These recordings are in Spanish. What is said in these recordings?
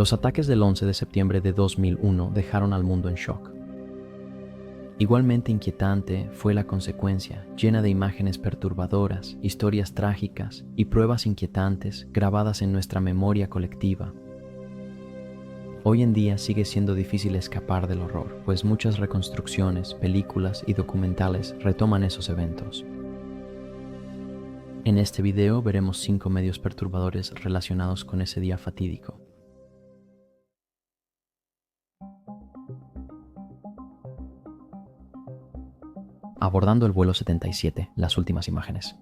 Los ataques del 11 de septiembre de 2001 dejaron al mundo en shock. Igualmente inquietante fue la consecuencia, llena de imágenes perturbadoras, historias trágicas y pruebas inquietantes grabadas en nuestra memoria colectiva. Hoy en día sigue siendo difícil escapar del horror, pues muchas reconstrucciones, películas y documentales retoman esos eventos. En este video veremos 5 medios perturbadores relacionados con ese día fatídico. Abordando el vuelo 77, las últimas imágenes.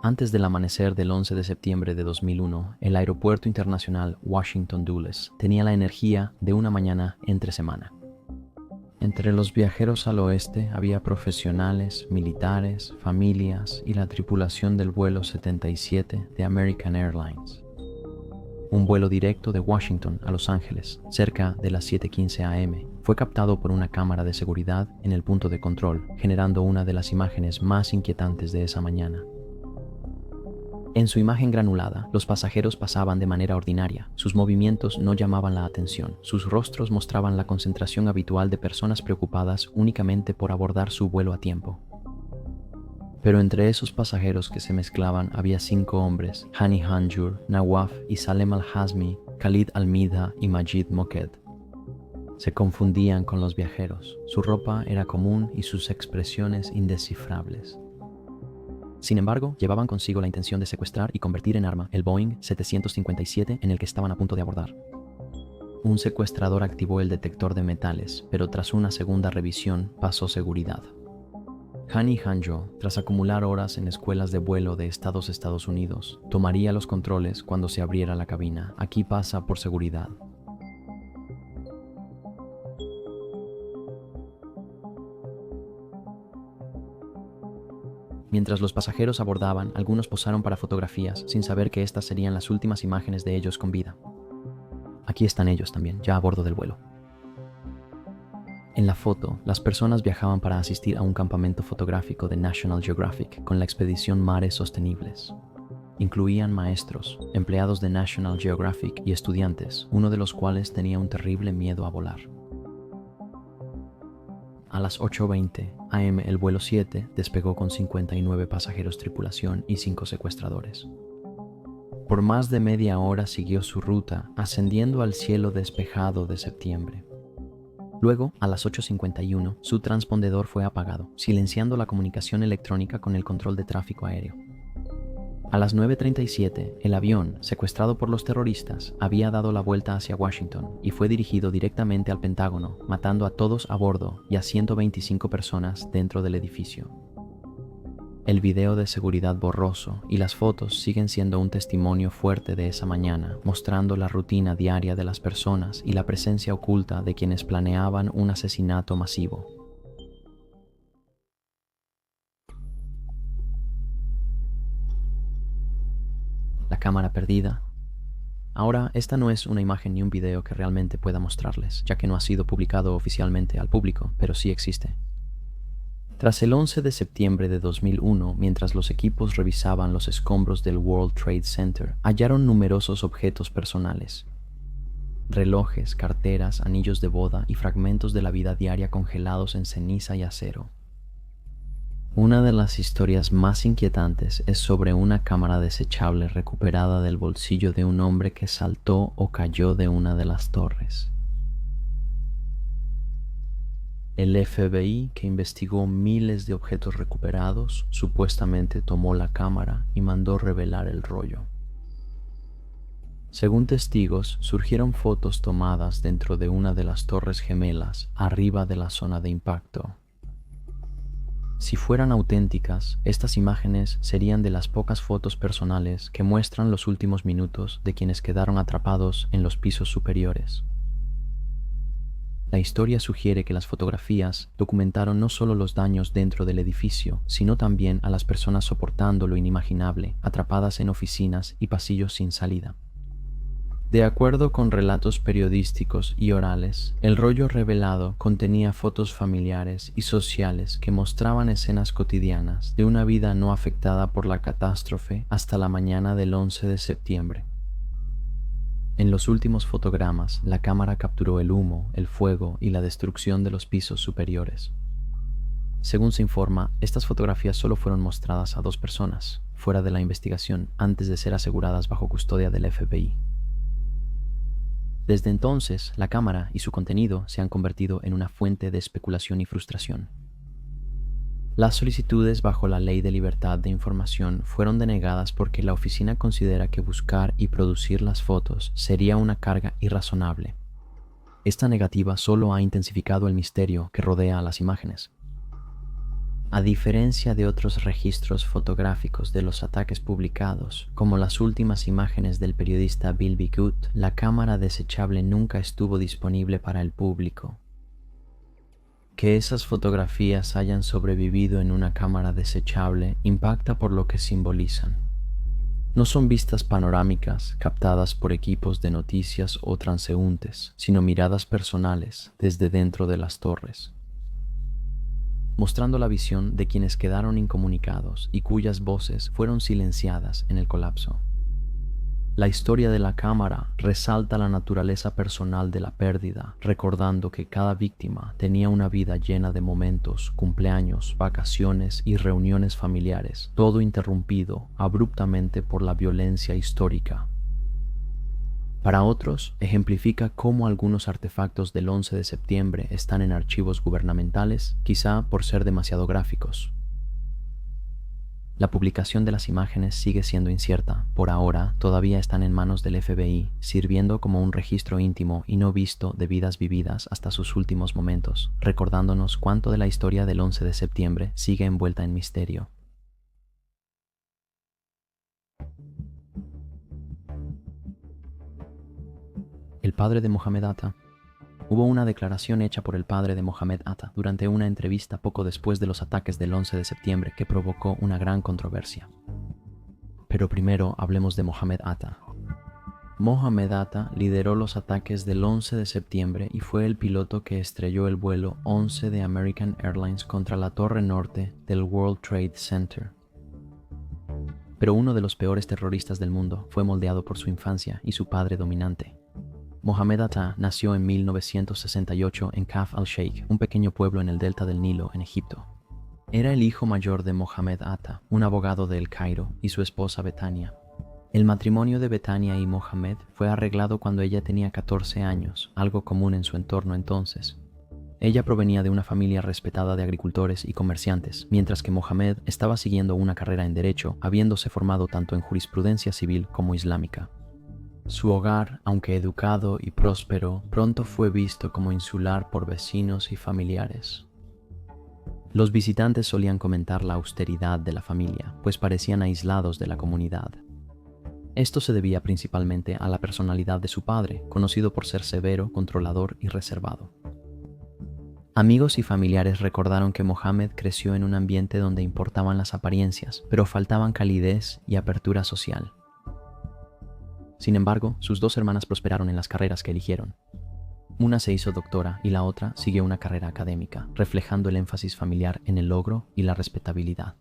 Antes del amanecer del 11 de septiembre de 2001, el Aeropuerto Internacional Washington Dulles tenía la energía de una mañana entre semana. Entre los viajeros al oeste había profesionales, militares, familias y la tripulación del vuelo 77 de American Airlines. Un vuelo directo de Washington a Los Ángeles, cerca de las 7:15 am, fue captado por una cámara de seguridad en el punto de control, generando una de las imágenes más inquietantes de esa mañana. En su imagen granulada, los pasajeros pasaban de manera ordinaria, sus movimientos no llamaban la atención, sus rostros mostraban la concentración habitual de personas preocupadas únicamente por abordar su vuelo a tiempo. Pero entre esos pasajeros que se mezclaban había 5 hombres: Hani Hanjour, Nawaf y Salem Al-Hazmi, Khalid Al-Midha y Majid Moked. Se confundían con los viajeros, su ropa era común y sus expresiones indescifrables. Sin embargo, llevaban consigo la intención de secuestrar y convertir en arma el Boeing 757 en el que estaban a punto de abordar. Un secuestrador activó el detector de metales, pero tras una segunda revisión pasó seguridad. Hani Hanjour, tras acumular horas en escuelas de vuelo de Estados Unidos, tomaría los controles cuando se abriera la cabina. Aquí pasa por seguridad. Mientras los pasajeros abordaban, algunos posaron para fotografías, sin saber que estas serían las últimas imágenes de ellos con vida. Aquí están ellos también, ya a bordo del vuelo. En la foto, las personas viajaban para asistir a un campamento fotográfico de National Geographic con la expedición Mares Sostenibles. Incluían maestros, empleados de National Geographic y estudiantes, uno de los cuales tenía un terrible miedo a volar. A las 8:20 am el vuelo 7 despegó con 59 pasajeros, tripulación y 5 secuestradores. Por más de media hora siguió su ruta, ascendiendo al cielo despejado de septiembre. Luego, a las 8:51, su transpondedor fue apagado, silenciando la comunicación electrónica con el control de tráfico aéreo. A las 9:37, el avión, secuestrado por los terroristas, había dado la vuelta hacia Washington y fue dirigido directamente al Pentágono, matando a todos a bordo y a 125 personas dentro del edificio. El video de seguridad borroso y las fotos siguen siendo un testimonio fuerte de esa mañana, mostrando la rutina diaria de las personas y la presencia oculta de quienes planeaban un asesinato masivo. La cámara perdida. Ahora, esta no es una imagen ni un video que realmente pueda mostrarles, ya que no ha sido publicado oficialmente al público, pero sí existe. Tras el 11 de septiembre de 2001, mientras los equipos revisaban los escombros del World Trade Center, hallaron numerosos objetos personales. Relojes, carteras, anillos de boda y fragmentos de la vida diaria congelados en ceniza y acero. Una de las historias más inquietantes es sobre una cámara desechable recuperada del bolsillo de un hombre que saltó o cayó de una de las torres. El FBI, que investigó miles de objetos recuperados, supuestamente tomó la cámara y mandó revelar el rollo. Según testigos, surgieron fotos tomadas dentro de una de las torres gemelas, arriba de la zona de impacto. Si fueran auténticas, estas imágenes serían de las pocas fotos personales que muestran los últimos minutos de quienes quedaron atrapados en los pisos superiores. La historia sugiere que las fotografías documentaron no solo los daños dentro del edificio, sino también a las personas soportando lo inimaginable, atrapadas en oficinas y pasillos sin salida. De acuerdo con relatos periodísticos y orales, el rollo revelado contenía fotos familiares y sociales que mostraban escenas cotidianas de una vida no afectada por la catástrofe hasta la mañana del 11 de septiembre. En los últimos fotogramas, la cámara capturó el humo, el fuego y la destrucción de los pisos superiores. Según se informa, estas fotografías solo fueron mostradas a 2 personas, fuera de la investigación, antes de ser aseguradas bajo custodia del FBI. Desde entonces, la cámara y su contenido se han convertido en una fuente de especulación y frustración. Las solicitudes bajo la Ley de Libertad de Información fueron denegadas porque la oficina considera que buscar y producir las fotos sería una carga irrazonable. Esta negativa solo ha intensificado el misterio que rodea a las imágenes. A diferencia de otros registros fotográficos de los ataques publicados, como las últimas imágenes del periodista Bill Good, la cámara desechable nunca estuvo disponible para el público. Que esas fotografías hayan sobrevivido en una cámara desechable impacta por lo que simbolizan. No son vistas panorámicas captadas por equipos de noticias o transeúntes, sino miradas personales desde dentro de las torres, mostrando la visión de quienes quedaron incomunicados y cuyas voces fueron silenciadas en el colapso. La historia de la cámara resalta la naturaleza personal de la pérdida, recordando que cada víctima tenía una vida llena de momentos, cumpleaños, vacaciones y reuniones familiares, todo interrumpido abruptamente por la violencia histórica. Para otros, ejemplifica cómo algunos artefactos del 11 de septiembre están en archivos gubernamentales, quizá por ser demasiado gráficos. La publicación de las imágenes sigue siendo incierta. Por ahora, todavía están en manos del FBI, sirviendo como un registro íntimo y no visto de vidas vividas hasta sus últimos momentos, recordándonos cuánto de la historia del 11 de septiembre sigue envuelta en misterio. El padre de Mohamed Atta. Hubo una declaración hecha por el padre de Mohamed Atta durante una entrevista poco después de los ataques del 11 de septiembre que provocó una gran controversia. Pero primero hablemos de Mohamed Atta. Mohamed Atta lideró los ataques del 11 de septiembre y fue el piloto que estrelló el vuelo 11 de American Airlines contra la torre norte del World Trade Center. Pero uno de los peores terroristas del mundo fue moldeado por su infancia y su padre dominante. Mohamed Atta nació en 1968 en Kaf al-Sheikh, un pequeño pueblo en el delta del Nilo, en Egipto. Era el hijo mayor de Mohamed Atta, un abogado de El Cairo, y su esposa Betania. El matrimonio de Betania y Mohamed fue arreglado cuando ella tenía 14 años, algo común en su entorno entonces. Ella provenía de una familia respetada de agricultores y comerciantes, mientras que Mohamed estaba siguiendo una carrera en Derecho, habiéndose formado tanto en jurisprudencia civil como islámica. Su hogar, aunque educado y próspero, pronto fue visto como insular por vecinos y familiares. Los visitantes solían comentar la austeridad de la familia, pues parecían aislados de la comunidad. Esto se debía principalmente a la personalidad de su padre, conocido por ser severo, controlador y reservado. Amigos y familiares recordaron que Mohamed creció en un ambiente donde importaban las apariencias, pero faltaban calidez y apertura social. Sin embargo, sus 2 hermanas prosperaron en las carreras que eligieron. Una se hizo doctora y la otra siguió una carrera académica, reflejando el énfasis familiar en el logro y la respetabilidad.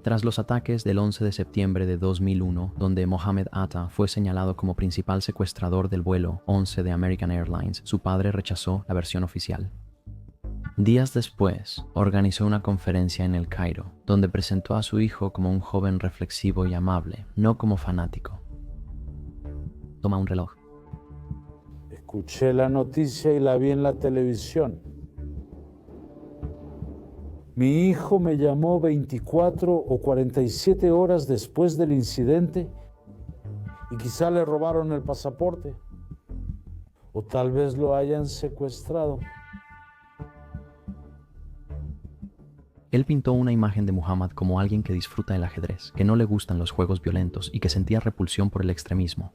Tras los ataques del 11 de septiembre de 2001, donde Mohamed Atta fue señalado como principal secuestrador del vuelo 11 de American Airlines, su padre rechazó la versión oficial. Días después, organizó una conferencia en El Cairo, donde presentó a su hijo como un joven reflexivo y amable, no como fanático. Toma un reloj. Escuché la noticia y la vi en la televisión. Mi hijo me llamó 24 o 47 horas después del incidente y quizá le robaron el pasaporte o tal vez lo hayan secuestrado. Él pintó una imagen de Muhammad como alguien que disfruta el ajedrez, que no le gustan los juegos violentos y que sentía repulsión por el extremismo.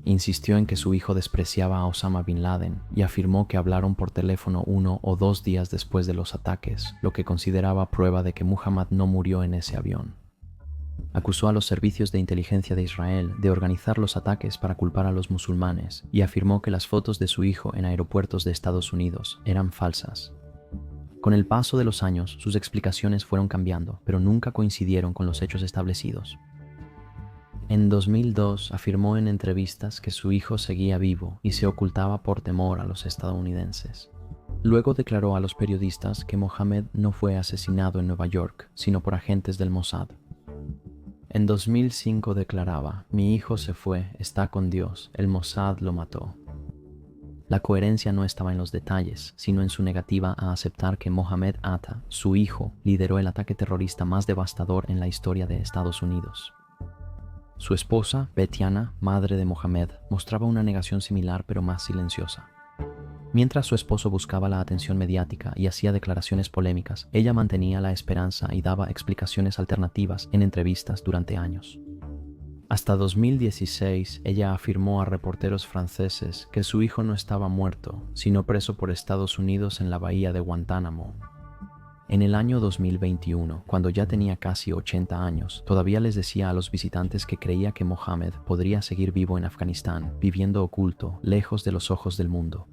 Insistió en que su hijo despreciaba a Osama Bin Laden y afirmó que hablaron por teléfono 1 o 2 días después de los ataques, lo que consideraba prueba de que Muhammad no murió en ese avión. Acusó a los servicios de inteligencia de Israel de organizar los ataques para culpar a los musulmanes y afirmó que las fotos de su hijo en aeropuertos de Estados Unidos eran falsas. Con el paso de los años, sus explicaciones fueron cambiando, pero nunca coincidieron con los hechos establecidos. En 2002 afirmó en entrevistas que su hijo seguía vivo y se ocultaba por temor a los estadounidenses. Luego declaró a los periodistas que Mohammed no fue asesinado en Nueva York, sino por agentes del Mossad. En 2005 declaraba: "Mi hijo se fue, está con Dios, el Mossad lo mató". La coherencia no estaba en los detalles, sino en su negativa a aceptar que Mohammed Atta, su hijo, lideró el ataque terrorista más devastador en la historia de Estados Unidos. Su esposa, Betiana, madre de Mohammed, mostraba una negación similar pero más silenciosa. Mientras su esposo buscaba la atención mediática y hacía declaraciones polémicas, ella mantenía la esperanza y daba explicaciones alternativas en entrevistas durante años. Hasta 2016, ella afirmó a reporteros franceses que su hijo no estaba muerto, sino preso por Estados Unidos en la bahía de Guantánamo. En el año 2021, cuando ya tenía casi 80 años, todavía les decía a los visitantes que creía que Mohammed podría seguir vivo en Afganistán, viviendo oculto, lejos de los ojos del mundo.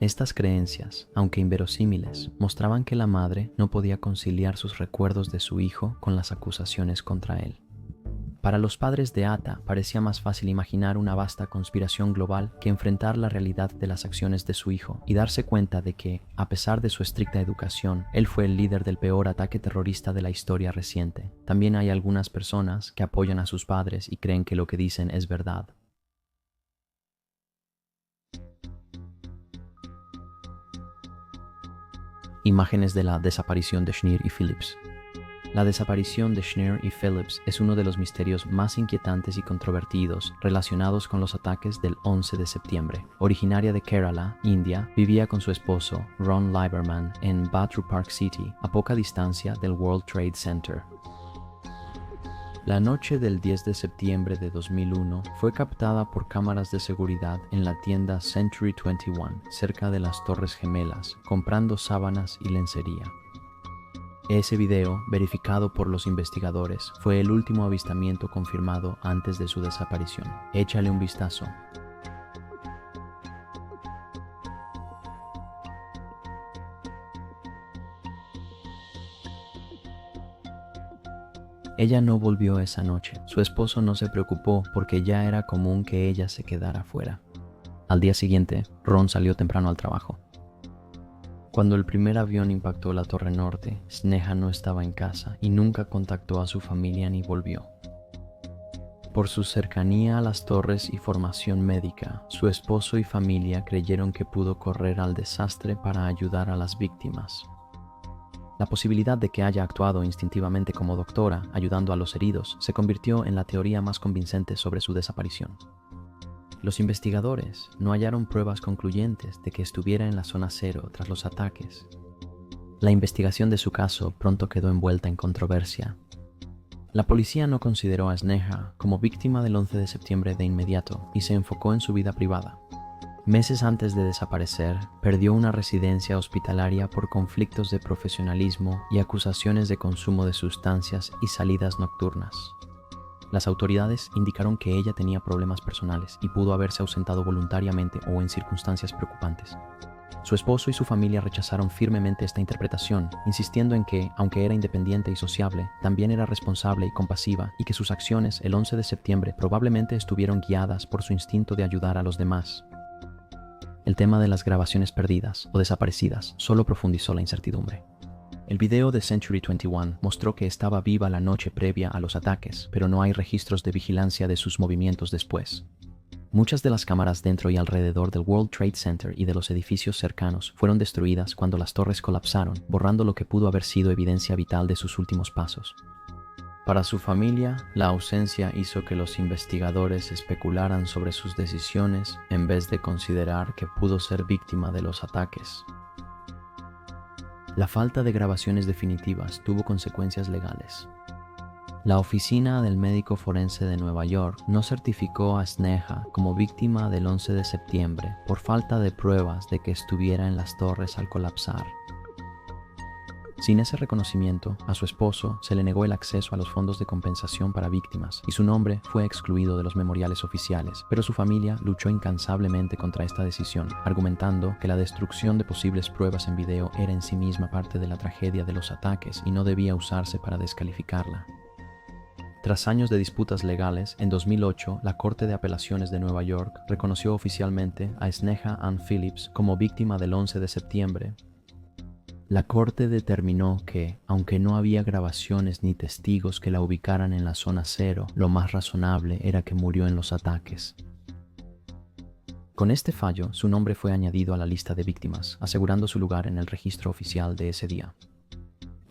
Estas creencias, aunque inverosímiles, mostraban que la madre no podía conciliar sus recuerdos de su hijo con las acusaciones contra él. Para los padres de Atta parecía más fácil imaginar una vasta conspiración global que enfrentar la realidad de las acciones de su hijo y darse cuenta de que, a pesar de su estricta educación, él fue el líder del peor ataque terrorista de la historia reciente. También hay algunas personas que apoyan a sus padres y creen que lo que dicen es verdad. Imágenes de la desaparición de Schneer y Phillips. La desaparición de Schneer y Phillips es uno de los misterios más inquietantes y controvertidos relacionados con los ataques del 11 de septiembre. Originaria de Kerala, India, vivía con su esposo, Ron Lieberman, en Battery Park City, a poca distancia del World Trade Center. La noche del 10 de septiembre de 2001 fue captada por cámaras de seguridad en la tienda Century 21, cerca de las Torres Gemelas, comprando sábanas y lencería. Ese video, verificado por los investigadores, fue el último avistamiento confirmado antes de su desaparición. Échale un vistazo. Ella no volvió esa noche. Su esposo no se preocupó porque ya era común que ella se quedara fuera. Al día siguiente, Ron salió temprano al trabajo. Cuando el primer avión impactó la Torre Norte, Sneha no estaba en casa y nunca contactó a su familia ni volvió. Por su cercanía a las torres y formación médica, su esposo y familia creyeron que pudo correr al desastre para ayudar a las víctimas. La posibilidad de que haya actuado instintivamente como doctora, ayudando a los heridos, se convirtió en la teoría más convincente sobre su desaparición. Los investigadores no hallaron pruebas concluyentes de que estuviera en la zona cero tras los ataques. La investigación de su caso pronto quedó envuelta en controversia. La policía no consideró a Sneha como víctima del 11 de septiembre de inmediato y se enfocó en su vida privada. Meses antes de desaparecer, perdió una residencia hospitalaria por conflictos de profesionalismo y acusaciones de consumo de sustancias y salidas nocturnas. Las autoridades indicaron que ella tenía problemas personales y pudo haberse ausentado voluntariamente o en circunstancias preocupantes. Su esposo y su familia rechazaron firmemente esta interpretación, insistiendo en que, aunque era independiente y sociable, también era responsable y compasiva y que sus acciones el 11 de septiembre probablemente estuvieron guiadas por su instinto de ayudar a los demás. El tema de las grabaciones perdidas o desaparecidas solo profundizó la incertidumbre. El video de Century 21 mostró que estaba viva la noche previa a los ataques, pero no hay registros de vigilancia de sus movimientos después. Muchas de las cámaras dentro y alrededor del World Trade Center y de los edificios cercanos fueron destruidas cuando las torres colapsaron, borrando lo que pudo haber sido evidencia vital de sus últimos pasos. Para su familia, la ausencia hizo que los investigadores especularan sobre sus decisiones en vez de considerar que pudo ser víctima de los ataques. La falta de grabaciones definitivas tuvo consecuencias legales. La oficina del médico forense de Nueva York no certificó a Sneha como víctima del 11 de septiembre por falta de pruebas de que estuviera en las torres al colapsar. Sin ese reconocimiento, a su esposo se le negó el acceso a los fondos de compensación para víctimas y su nombre fue excluido de los memoriales oficiales, pero su familia luchó incansablemente contra esta decisión, argumentando que la destrucción de posibles pruebas en video era en sí misma parte de la tragedia de los ataques y no debía usarse para descalificarla. Tras años de disputas legales, en 2008, la Corte de Apelaciones de Nueva York reconoció oficialmente a Sneha Ann Phillips como víctima del 11 de septiembre. La Corte determinó que, aunque no había grabaciones ni testigos que la ubicaran en la zona cero, lo más razonable era que murió en los ataques. Con este fallo, su nombre fue añadido a la lista de víctimas, asegurando su lugar en el registro oficial de ese día.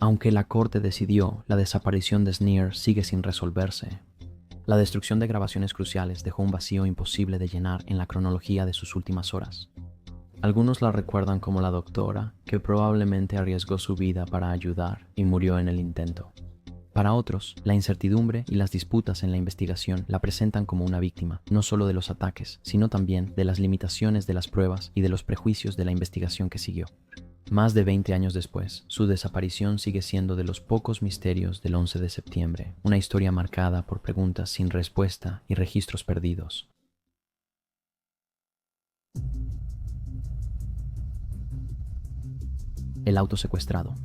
Aunque la Corte decidió, la desaparición de Sneer sigue sin resolverse. La destrucción de grabaciones cruciales dejó un vacío imposible de llenar en la cronología de sus últimas horas. Algunos la recuerdan como la doctora, que probablemente arriesgó su vida para ayudar y murió en el intento. Para otros, la incertidumbre y las disputas en la investigación la presentan como una víctima, no solo de los ataques, sino también de las limitaciones de las pruebas y de los prejuicios de la investigación que siguió. Más de 20 años después, su desaparición sigue siendo de los pocos misterios del 11 de septiembre, una historia marcada por preguntas sin respuesta y registros perdidos. El auto secuestrado.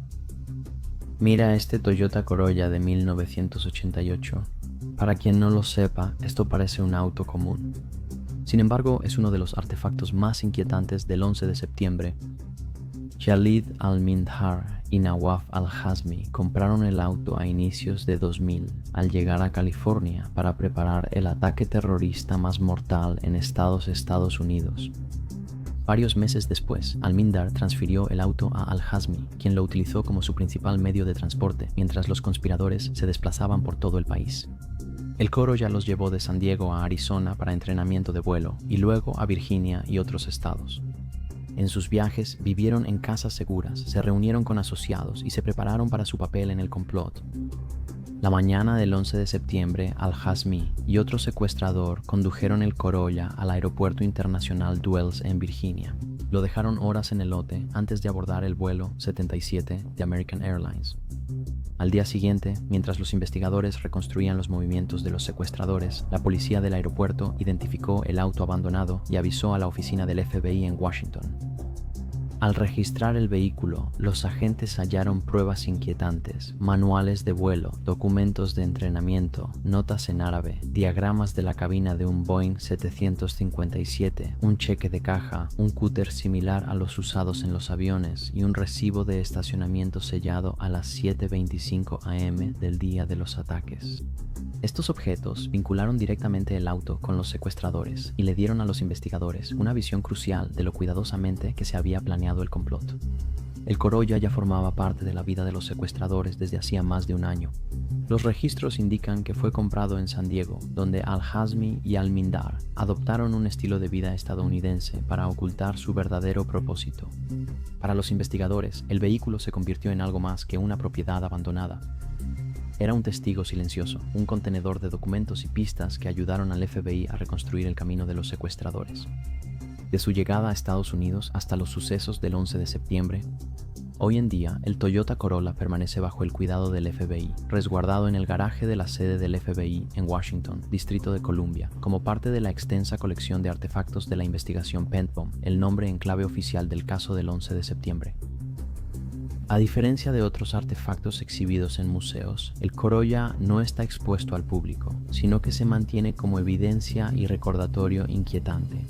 Mira este Toyota Corolla de 1988. Para quien no lo sepa, esto parece un auto común. Sin embargo, es uno de los artefactos más inquietantes del 11 de septiembre. Khalid al-Mindhar y Nawaf al-Hazmi compraron el auto a inicios de 2000 al llegar a California para preparar el ataque terrorista más mortal en Estados Unidos. Varios meses después, al-Mindhar transfirió el auto a al-Hazmi, quien lo utilizó como su principal medio de transporte mientras los conspiradores se desplazaban por todo el país. El Corolla los llevó de San Diego a Arizona para entrenamiento de vuelo y luego a Virginia y otros estados. En sus viajes vivieron en casas seguras, se reunieron con asociados y se prepararon para su papel en el complot. La mañana del 11 de septiembre, al-Hazmi y otro secuestrador condujeron el Corolla al aeropuerto internacional Dulles en Virginia. Lo dejaron horas en el lote antes de abordar el vuelo 77 de American Airlines. Al día siguiente, mientras los investigadores reconstruían los movimientos de los secuestradores, la policía del aeropuerto identificó el auto abandonado y avisó a la oficina del FBI en Washington. Al registrar el vehículo, los agentes hallaron pruebas inquietantes, manuales de vuelo, documentos de entrenamiento, notas en árabe, diagramas de la cabina de un Boeing 757, un cheque de caja, un cúter similar a los usados en los aviones y un recibo de estacionamiento sellado a las 7:25 am del día de los ataques. Estos objetos vincularon directamente el auto con los secuestradores y le dieron a los investigadores una visión crucial de lo cuidadosamente que se había planeado el complot. El Corolla ya formaba parte de la vida de los secuestradores desde hacía más de un año. Los registros indican que fue comprado en San Diego, donde al-Hazmi y al-Mindhar adoptaron un estilo de vida estadounidense para ocultar su verdadero propósito. Para los investigadores, el vehículo se convirtió en algo más que una propiedad abandonada. Era un testigo silencioso, un contenedor de documentos y pistas que ayudaron al FBI a reconstruir el camino de los secuestradores. De su llegada a Estados Unidos hasta los sucesos del 11 de septiembre, hoy en día el Toyota Corolla permanece bajo el cuidado del FBI, resguardado en el garaje de la sede del FBI en Washington, Distrito de Columbia, como parte de la extensa colección de artefactos de la investigación PENTBOMB, el nombre en clave oficial del caso del 11 de septiembre. A diferencia de otros artefactos exhibidos en museos, el Corolla no está expuesto al público, sino que se mantiene como evidencia y recordatorio inquietante.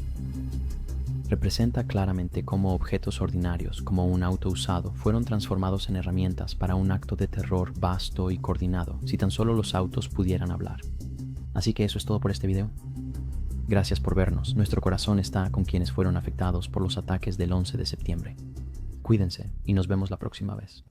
Representa claramente cómo objetos ordinarios, como un auto usado, fueron transformados en herramientas para un acto de terror vasto y coordinado, si tan solo los autos pudieran hablar. Así que eso es todo por este video. Gracias por vernos. Nuestro corazón está con quienes fueron afectados por los ataques del 11 de septiembre. Cuídense y nos vemos la próxima vez.